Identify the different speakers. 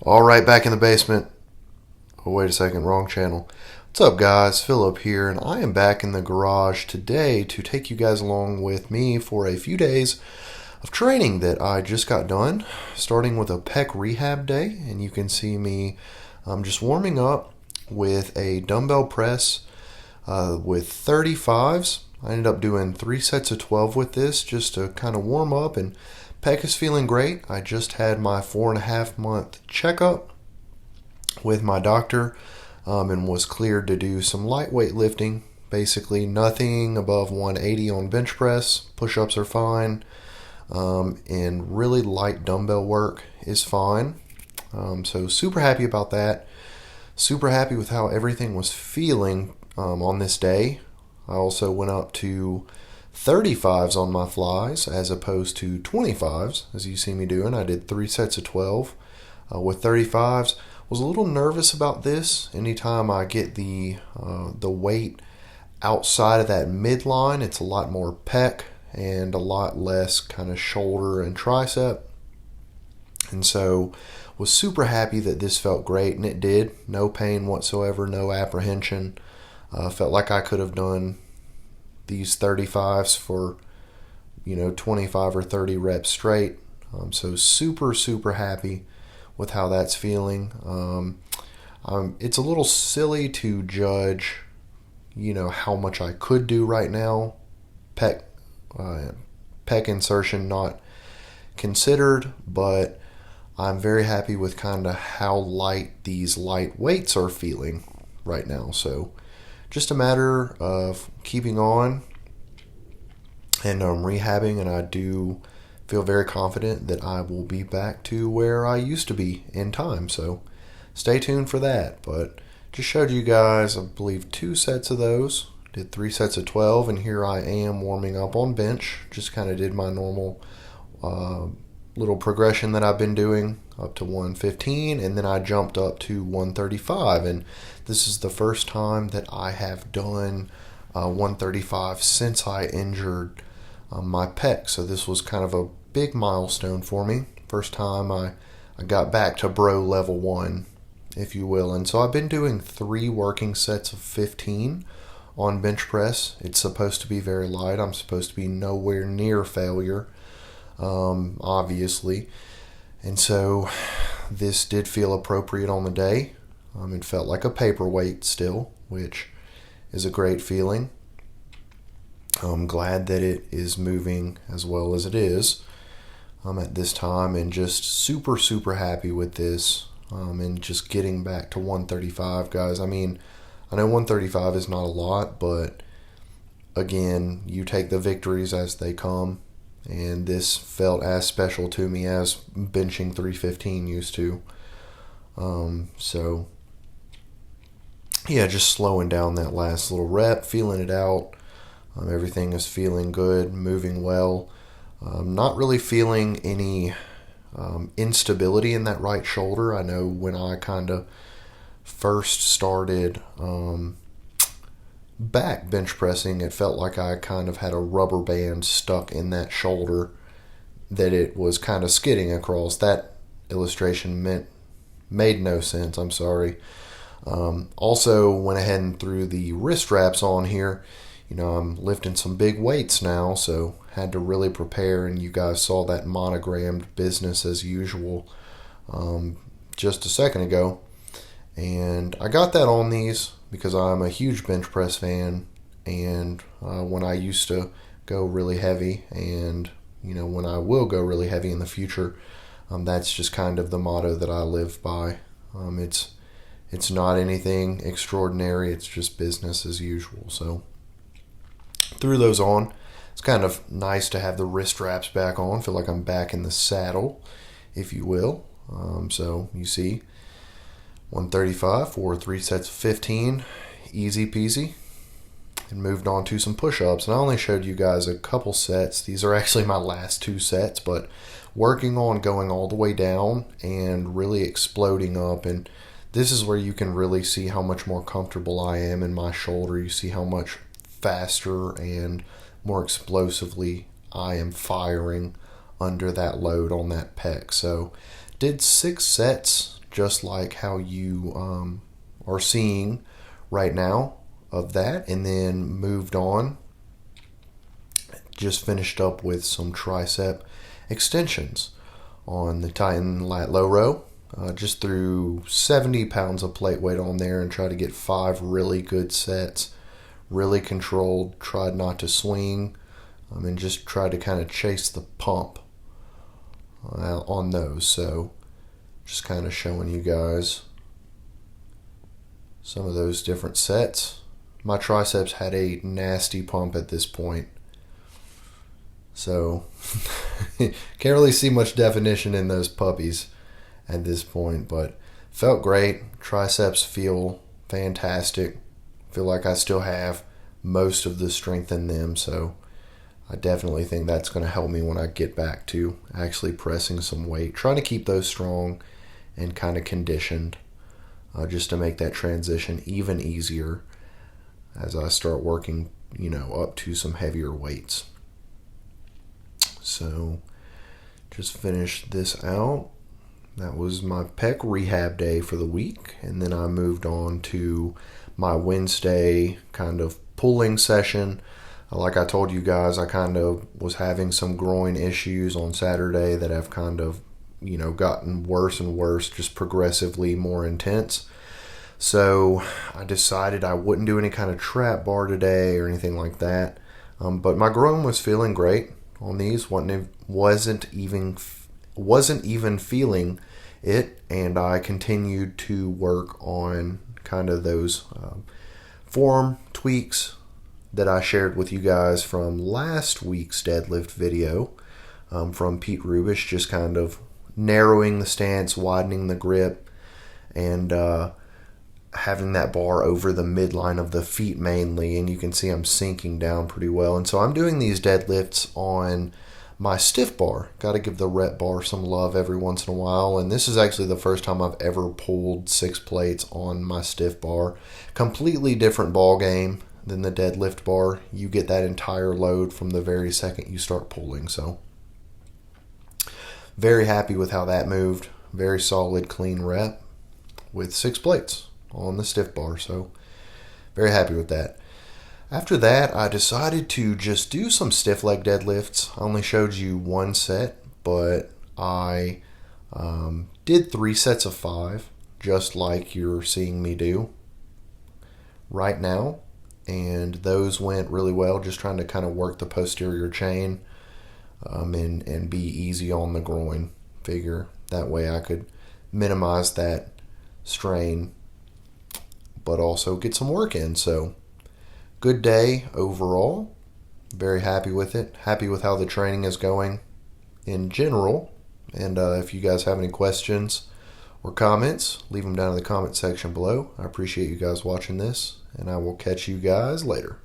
Speaker 1: All right, back in the basement. Oh, wait a second, wrong channel. What's up, guys? Philip here, and I am back in the garage today to take you guys along with me for a few days of training that I just got done, starting with a pec rehab day. And you can see me just warming up with a dumbbell press with 35s. I ended up doing 3 sets of 12 with this just to kind of warm up, and pec is feeling great. I just had my 4.5-month checkup with my doctor and was cleared to do some lightweight lifting. Basically nothing above 180 on bench press. Push-ups are fine, and really light dumbbell work is fine. So super happy about that. Super happy with how everything was feeling on this day. I also went up to 35s on my flies as opposed to 25s, as you see me doing. I did 3 sets of 12 with 35s. Was a little nervous about this. Anytime I get the weight outside of that midline, it's a lot more pec and a lot less kind of shoulder and tricep. And so was super happy that this felt great, and it did. No pain whatsoever, no apprehension. Felt like I could have done these 35s for 25 or 30 reps straight. So super happy with how that's feeling. It's a little silly to judge how much I could do right now, pec insertion not considered, but I'm very happy with kind of how light these light weights are feeling right now. So just a matter of keeping on and rehabbing, and I do feel very confident that I will be back to where I used to be in time. So stay tuned for that. But just showed you guys, I believe, 2 sets of those. Did 3 sets of 12, and here I am warming up on bench. Just kind of did my normal little progression that I've been doing up to 115, and then I jumped up to 135, and this is the first time that I have done 135 since I injured my pec. So this was kind of a big milestone for me. First time I got back to bro level 1, if you will. And so I've been doing 3 working sets of 15 on bench press. It's supposed to be very light. I'm supposed to be nowhere near failure, obviously. And so this did feel appropriate on the day. It felt like a paperweight still, which is a great feeling. I'm glad that it is moving as well as it is at this time, and just super happy with this, and just getting back to 135, guys. I mean, I know 135 is not a lot, but again, you take the victories as they come, and this felt as special to me as benching 315 used to. So yeah, just slowing down that last little rep, feeling it out. Everything is feeling good, moving well. Not really feeling any instability in that right shoulder. I know when I kind of first started back bench pressing, it felt like I kind of had a rubber band stuck in that shoulder that it was kind of skidding across. That illustration made no sense. I'm sorry. Also went ahead and threw the wrist wraps on here. I'm lifting some big weights now, so had to really prepare, and you guys saw that monogrammed business as usual just a second ago. And I got that on these because I'm a huge bench press fan, and when I used to go really heavy, and when I will go really heavy in the future, that's just kind of the motto that I live by. It's not anything extraordinary, it's just business as usual. So threw those on. It's kind of nice to have the wrist wraps back on. Feel like I'm back in the saddle, if you will. So you see 135 for 3 sets of 15, easy peasy, and moved on to some push-ups. And I only showed you guys a couple sets. These are actually my last 2 sets, but working on going all the way down and really exploding up. And this is where you can really see how much more comfortable I am in my shoulder. You see how much faster and more explosively I am firing under that load on that pec. So did 6 sets just like how you are seeing right now of that, and then moved on. Just finished up with some tricep extensions on the Titan lat low row. Just threw 70 pounds of plate weight on there and tried to get 5 really good sets, really controlled, tried not to swing, and just tried to kind of chase the pump on those. So just kind of showing you guys some of those different sets. My triceps had a nasty pump at this point, so can't really see much definition in those puppies at this point, but felt great. Triceps feel fantastic. Feel like I still have most of the strength in them, so I definitely think that's going to help me when I get back to actually pressing some weight. Trying to keep those strong and kind of conditioned, just to make that transition even easier as I start working, up to some heavier weights. So just finished this out. That was my pec rehab day for the week, and then I moved on to my Wednesday kind of pulling session. Like I told you guys, I kind of was having some groin issues on Saturday that have kind of, gotten worse and worse, just progressively more intense. So I decided I wouldn't do any kind of trap bar today or anything like that. But my groin was feeling great on these. Wasn't even feeling it, and I continued to work on kind of those form tweaks that I shared with you guys from last week's deadlift video from Pete Rubish, just kind of narrowing the stance, widening the grip, and having that bar over the midline of the feet mainly, and you can see I'm sinking down pretty well. And so I'm doing these deadlifts on my stiff bar. Got to give the rep bar some love every once in a while, and this is actually the first time I've ever pulled 6 plates on my stiff bar. Completely different ball game than the deadlift bar. You get that entire load from the very second you start pulling. So very happy with how that moved. Very solid, clean rep with 6 plates on the stiff bar. So very happy with that. After that, I decided to just do some stiff leg deadlifts. I only showed you 1 set, but I did 3 sets of 5, just like you're seeing me do right now. And those went really well, just trying to kind of work the posterior chain and be easy on the groin. Figure that way I could minimize that strain, but also get some work in. So good day overall. Very happy with it. Happy with how the training is going in general. And if you guys have any questions or comments, leave them down in the comment section below. I appreciate you guys watching this, and I will catch you guys later.